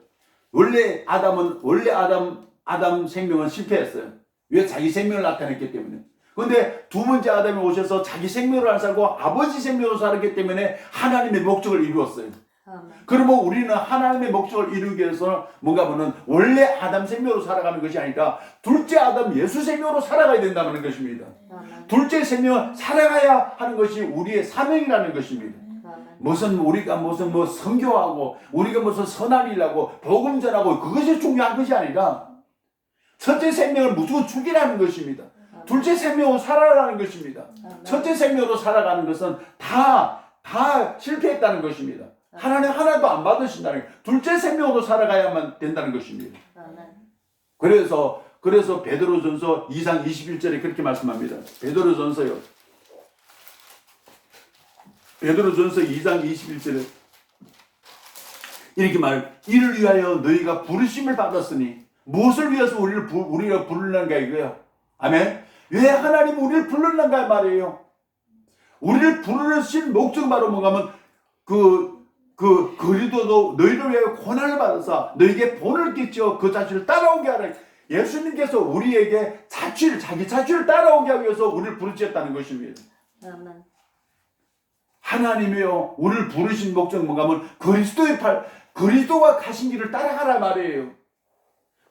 원래 아담 생명은 실패했어요. 왜? 자기 생명을 나타냈기 때문에. 그런데 두 번째 아담이 오셔서 자기 생명을 안 살고 아버지 생명으로 살았기 때문에 하나님의 목적을 이루었어요. 그러면 우리는 하나님의 목적을 이루기 위해서는 뭔가 보면 원래 아담 생명으로 살아가는 것이 아니라 둘째 아담 예수 생명으로 살아가야 된다는 것입니다. 둘째 생명을 살아가야 하는 것이 우리의 사명이라는 것입니다. 우리가 선교하고 우리가 무슨 선한 일하고 복음 전하고 그것이 중요한 것이 아니라 첫째 생명을 무조건 죽이라는 것입니다. 둘째 생명으로 살아가는 것입니다. 첫째 생명으로 살아가는 것은 다 실패했다는 것입니다. 하나님 하나도 안 받으신다는 거예요. 둘째 생명으로 살아가야만 된다는 것입니다. 그래서 베드로전서 2장 21절에 그렇게 말씀합니다. 베드로전서 2장 21절에 이렇게 이를 위하여 너희가 부르심을 받았으니 무엇을 위해서 우리가 부르는가 이거예요. 아멘. 왜 하나님 우리를 부르는가 말이에요. 우리를 부르신 목적은 바로 뭔가 하면 그리스도도 너희를 위하여 고난을 받아서 너희에게 본을 끼쳐 그 자취를 따라오게 하라. 예수님께서 우리에게 자기 자취를 따라오게 하기 위해서 우리를 부르셨다는 것입니다. 아멘. 하나님이요 우리를 부르신 목적은 뭔가 하면 그리스도가 가신 길을 따라가라 말이에요.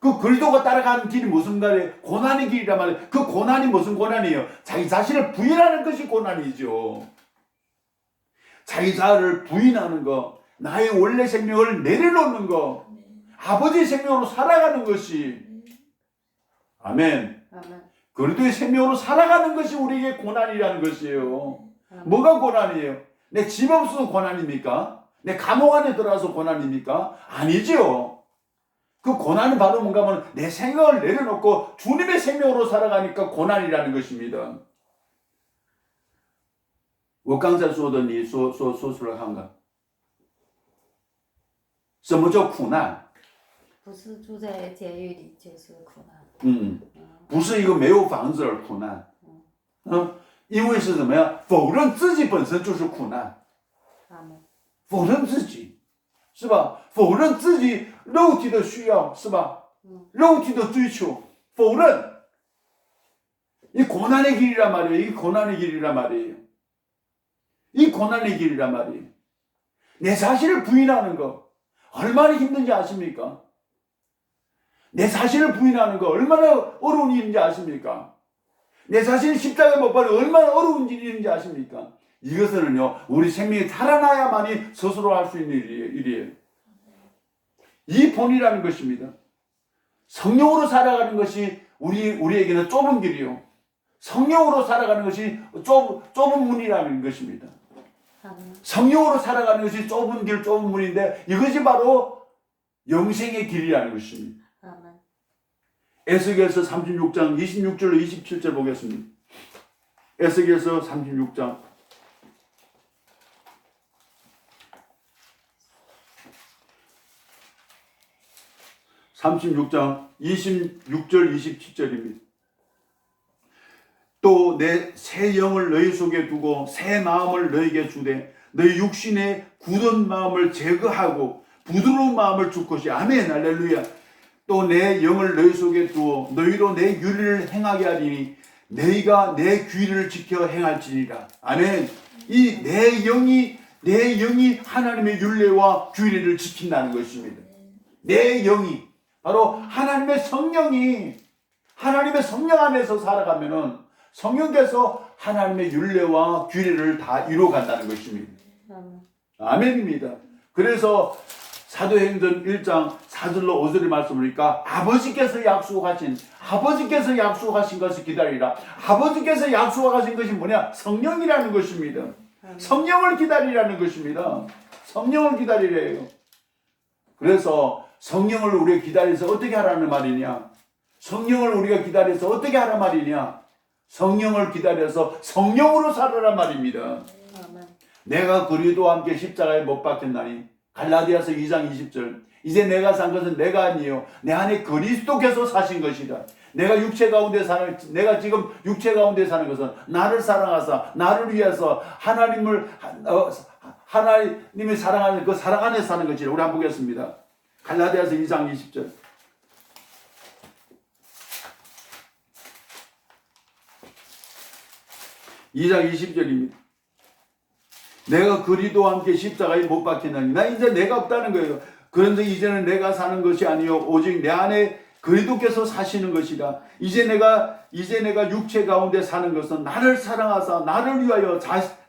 그 그리스도가 따라가는 길이 무슨 말이에요? 고난의 길이란 말이에요. 그 고난이 무슨 고난이에요? 자기 자신을 부인하는 것이 고난이죠. 자기 자아를 부인하는 거, 나의 원래 생명을 내려놓는 거, 아버지의 생명으로 살아가는 것이 아멘. 그리스도의 생명으로 살아가는 것이 우리에게 고난이라는 것이에요. 뭐가 고난이에요? 내 집 없어서 고난입니까? 내 감옥 안에 들어가서 고난입니까? 아니죠. 그 고난은 바로 뭔가 하면 내 생각을 내려놓고 주님의 생명으로 살아가니까 고난이라는 것입니다. 我刚才说的你说出来看看什么叫苦难？不是住在监狱里就是苦难。不是一个没有房子而苦难。因为是什么呀？否认自己本身就是苦难。否认自己，是吧？否认自己肉体的需要，是吧？肉体的追求，否认。이 고난의 길이란 말이에요. 이 고난의 길이란 말이에요. 이 고난의 길이란 말이에요. 내 자신을 부인하는 거 얼마나 힘든지 아십니까? 내 자신을 부인하는 거 얼마나 어려운 일인지 아십니까? 내 자신을 십자가에 못 박는 얼마나 어려운 일인지 아십니까? 이것은요 우리 생명이 살아나야만이 스스로 할 수 있는 일이에요. 이 본이라는 것입니다. 성령으로 살아가는 것이 우리에게는 좁은 길이요. 성령으로 살아가는 것이 좁은 문이라는 것입니다. 성령으로 살아가는 것이 좁은 길, 좁은 문인데 이것이 바로 영생의 길이라는 것입니다. 에스겔서 36장 26절로 27절 보겠습니다. 에스겔서 36장 26절 27절입니다. 또 내 새 영을 너희 속에 두고 새 마음을 너희에게 주되 너희 육신의 굳은 마음을 제거하고 부드러운 마음을 줄 것이 아멘 할렐루야. 또 내 영을 너희 속에 두어 너희로 내 규례를 행하게 하리니 너희가 내 규례를 지켜 행할지니라 아멘. 이 내 영이 하나님의 율례와 규례를 지킨다는 것입니다. 내 영이 바로 하나님의 성령이 하나님의 성령 안에서 살아가면은 성령께서 하나님의 율례와 규례를 다 이루어간다는 것입니다. 아멘입니다. 그래서 사도행전 1장 4절로 5절의 말씀을 보니까 아버지께서 약속하신 것을 기다리라. 아버지께서 약속하신 것이 뭐냐? 성령이라는 것입니다. 성령을 기다리라는 것입니다. 성령을 기다리래요. 그래서 성령을 우리가 기다려서 어떻게 하라는 말이냐? 성령을 우리가 기다려서 어떻게 하란 말이냐? 성령을 기다려서 성령으로 살아란 말입니다. 내가 그리스도와 함께 십자가에 못 박혔나니 갈라디아서 2장 20절. 이제 내가 산 것은 내가 아니요 내 안에 그리스도께서 사신 것이라. 내가 육체 가운데 사는, 내가 지금 육체 가운데 사는 것은 나를 사랑하사 나를 위해서 하나님이 사랑하는 그 사랑 안에 사는 것이라. 우리 한번 보겠습니다. 갈라디아서 2장 20절. 2장 20절입니다. 내가 그리스도와 함께 십자가에 못 박히나니. 나 이제 내가 없다는 거예요. 그런데 이제는 내가 사는 것이 아니요 오직 내 안에 그리스도께서 사시는 것이라. 이제 내가 육체 가운데 사는 것은 나를 사랑하사 나를 위하여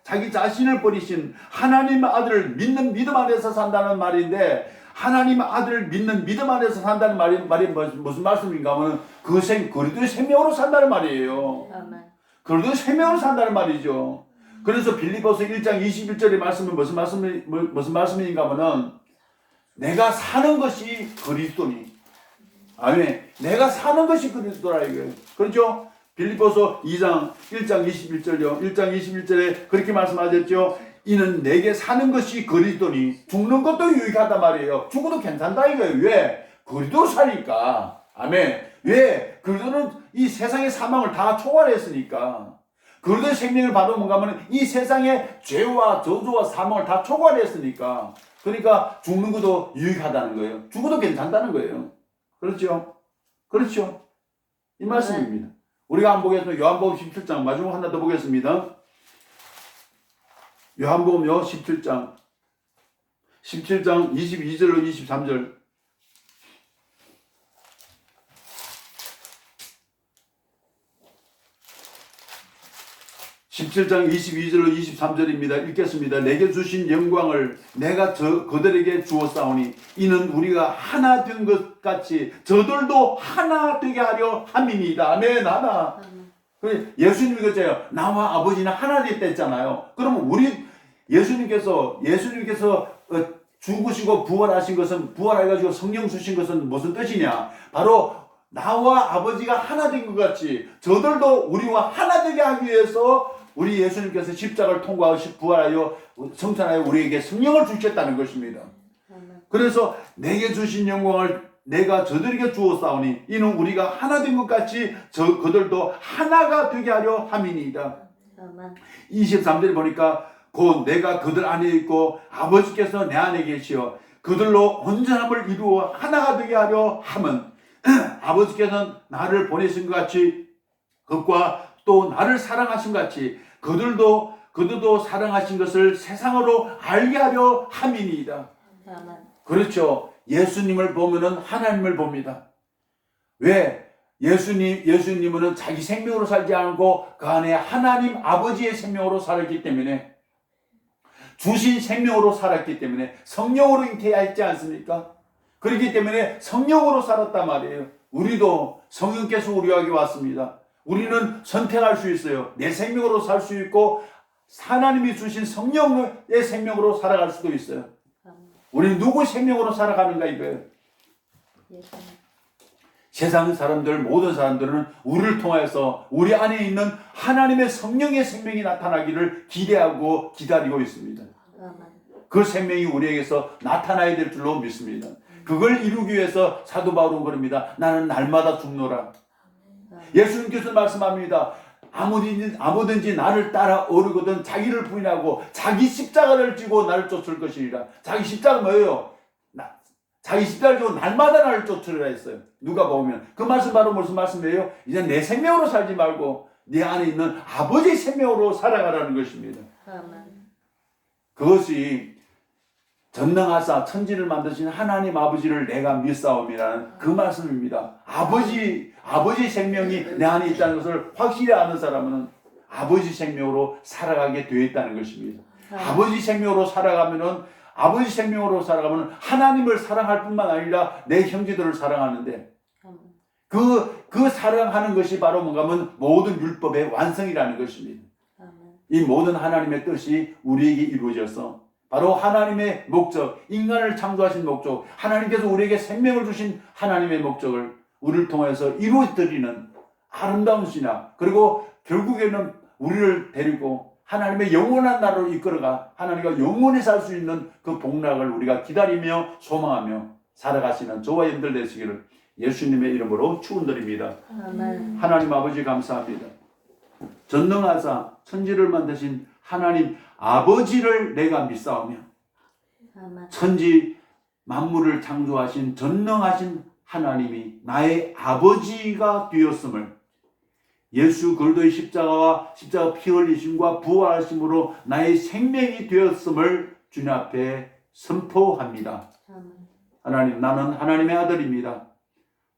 자기 자신을 버리신 하나님 아들을 믿는 믿음 안에서 산다는 말인데, 하나님 아들을 믿는 믿음 안에서 산다는 말이 무슨 말씀인가 하면 그리스도의 생명으로 산다는 말이에요. 그리스도의 생명으로 산다는 말이죠. 그래서 빌립보서 1장 21절의 말씀은 무슨 말씀인가 하면은 내가 사는 것이 그리스도니. 아멘. 내가 사는 것이 그리스도라 이거예요. 그렇죠? 빌립보서 1장 21절요. 1장 21절에 그렇게 말씀하셨죠. 이는 내게 사는 것이 그리스도니 죽는 것도 유익하단 말이에요. 죽어도 괜찮다 이거예요. 왜? 그리스도로 사니까. 아멘. 왜? 그리스도는 이 세상의 사망을 다 초월했으니까. 그리스도의 생명을 받으면 뭔가 하면 이 세상의 죄와 저주와 사망을 다 초월했으니까. 그러니까 죽는 것도 유익하다는 거예요. 죽어도 괜찮다는 거예요. 그렇죠? 그렇죠? 이 말씀입니다. 우리가 한번 보겠습니다. 요한복음 17장 마지막 하나 더 보겠습니다. 요한복음요 17장 22절로 23절. 17장 22절로 23절입니다. 읽겠습니다. 내게 주신 영광을 내가 그들에게 주었사오니 이는 우리가 하나 된 것 같이 저들도 하나 되게 하려 함이니이다. 아멘. 하나. 예수님이 그랬잖아요. 나와 아버지는 하나 됐다 했잖아요. 그러면 예수님께서 죽으시고 부활하신 것은, 부활해가지고 성령 주신 것은 무슨 뜻이냐? 바로 나와 아버지가 하나 된 것 같이 저들도 우리와 하나 되게 하기 위해서 우리 예수님께서 십자가를 통과하시 부활하여 성찬하여 우리에게 성령을 주셨다는 것입니다. 그래서 내게 주신 영광을 내가 저들에게 주었사오니 이는 우리가 하나 된 것 같이 그들도 하나가 되게 하려 함이니이다. 23절에 보니까 곧 내가 그들 안에 있고 아버지께서 내 안에 계시어 그들로 온전함을 이루어 하나가 되게 하려 함은 아버지께서는 나를 보내신 것 같이 그것과 또 나를 사랑하신 것 같이 그들도 사랑하신 것을 세상으로 알게 하려 함이니이다. 그렇죠. 예수님을 보면은 하나님을 봅니다. 왜? 예수님은 자기 생명으로 살지 않고 그 안에 하나님 아버지의 생명으로 살았기 때문에, 주신 생명으로 살았기 때문에 성령으로 잉태하지 않습니까? 그렇기 때문에 성령으로 살았단 말이에요. 우리도 성령께서 우리에게 왔습니다. 우리는 선택할 수 있어요. 내 생명으로 살 수 있고 하나님이 주신 성령의 생명으로 살아갈 수도 있어요. 우리는 누구 생명으로 살아가는가 이거예요. 세상 사람들, 모든 사람들은 우리를 통해서 우리 안에 있는 하나님의 성령의 생명이 나타나기를 기대하고 기다리고 있습니다. 그 생명이 우리에게서 나타나야 될 줄로 믿습니다. 그걸 이루기 위해서 사도 바울은 그럽니다. 나는 날마다 죽노라. 예수님께서 말씀합니다. 아무든지 나를 따라 오르거든 자기를 부인하고 자기 십자가를 지고 나를 쫓을 것이니라. 자기 십자가 뭐예요? 자기 십자가를 지고 날마다 나를 쫓으리라 했어요. 누가 보면 그 말씀 바로 무슨 말씀이에요? 이제 내 생명으로 살지 말고 네 안에 있는 아버지의 생명으로 살아가라는 것입니다. 그것이 전능하사 천지를 만드신 하나님 아버지를 내가 믿사옵이라는 그 말씀입니다. 아버지 생명이 내 안에 있다는 것을 확실히 아는 사람은 아버지 생명으로 살아가게 되어 있다는 것입니다. 아버지 생명으로 살아가면 하나님을 사랑할 뿐만 아니라 내 형제들을 사랑하는데 그 사랑하는 것이 바로 뭔가 하면 모든 율법의 완성이라는 것입니다. 이 모든 하나님의 뜻이 우리에게 이루어져서 바로 하나님의 목적, 인간을 창조하신 목적, 하나님께서 우리에게 생명을 주신 하나님의 목적을 우리를 통해서 이루어드리는 아름다운 신앙, 그리고 결국에는 우리를 데리고 하나님의 영원한 나라로 이끌어가 하나님과 영원히 살 수 있는 그 복락을 우리가 기다리며 소망하며 살아가시는 저와 여러분들 되시기를 예수님의 이름으로 축원드립니다. 아멘. 하나님 아버지 감사합니다. 전능하사 천지를 만드신 하나님 아버지를 내가 믿사오며 아멘. 천지 만물을 창조하신 전능하신 하나님이 나의 아버지가 되었음을 예수 그리스도의 십자가와 십자가 피 흘리심과 부활하심으로 나의 생명이 되었음을 주님 앞에 선포합니다. 아멘. 하나님, 나는 하나님의 아들입니다.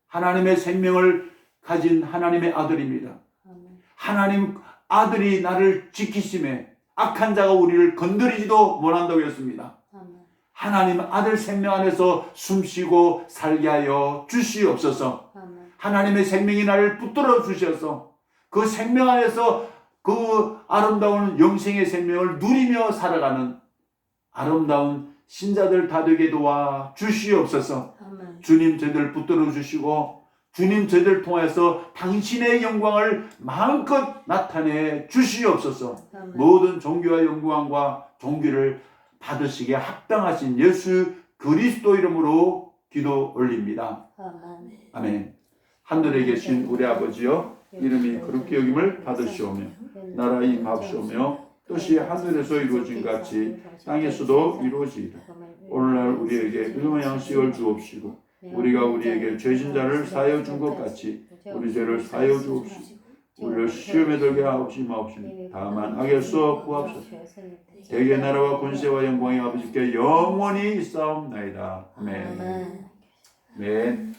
하나님의 생명을 가진 하나님의 아들입니다. 아멘. 하나님 아들이 나를 지키심에 악한 자가 우리를 건드리지도 못한다고 했습니다. 아멘. 하나님 아들 생명 안에서 숨쉬고 살게 하여 주시옵소서. 아멘. 하나님의 생명이 나를 붙들어 주셔서 그 생명 안에서 그 아름다운 영생의 생명을 누리며 살아가는 아름다운 신자들 다 되게 도와 주시옵소서. 아멘. 주님 저희들 붙들어 주시고 주님 저희들 통해서 당신의 영광을 마음껏 나타내 주시옵소서. 아멘. 모든 종교와 영광과 존귀를 받으시기에 합당하신 예수 그리스도 이름으로 기도 올립니다. 아멘. 아멘. 하늘에 계신 우리 아버지여 이름이 그렇게 여김을 받으시오며 나라 임하옵시오며 뜻이 하늘에서 이루어진 같이 땅에서도 이루어지이다. 오늘날 우리에게 일용할 양식을 주옵시고 우리가 우리에게 죄진 자를 사하여 준 것 같이 우리 죄를 사하여 주옵시고 우리를 시험에 들게 하옵지 마옵시며 다만 악에서 구하옵소서. 대개 나라와 권세와 영광이 아버지께 영원히 있사옵나이다. 아멘. 아멘. 아멘.